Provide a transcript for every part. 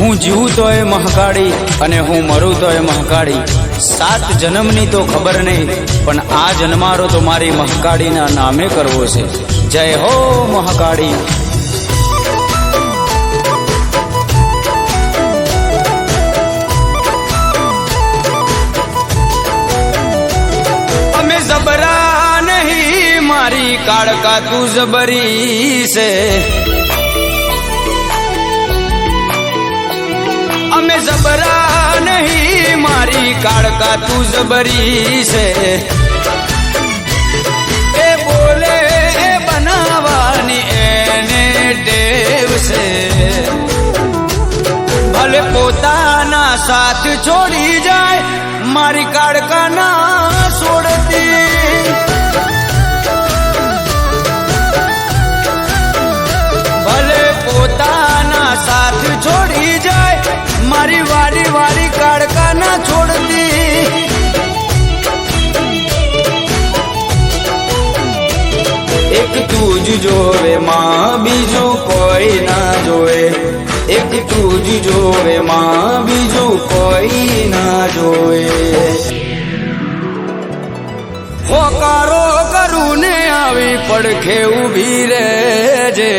હું જીવું તોય મહાકાળી અને હું મરું તોય મહાકાળી। 7 જન્મની તો ખબર નહીં, પણ આ જન્મારો તો મારી મહાકાળીના નામે કરવો છે। જય હો મહાકાળી। અમે જબરા નહીં, મારી કાળકા તું જબરી છે। અમે જબરા નહીં, મારી કાળકા તું જબરી છે। એ બોલે એ બનાવાની એને ટેવ છે। ભલે પોતાના સાથ છોડી જાય, મારી કાળકા ના છોડતી। ભલે પોતાના સાથ છોડી જાય, મારી વારી વારી કાળકા ના છોડતી। એક તું જ જોવે માં, બીજું કોઈ ના જોવે। એક તું જ જોવે માં, બીજું કોઈ ના જોવે। હોકારો કરું ને આવી પડખે ઊભી રહેજે।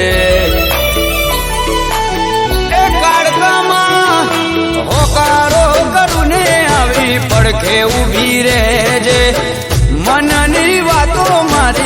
એ કાળકામાં હોકારો કરું ને આવી પડખે ઊભી રહેજે। મનની વાતો મારી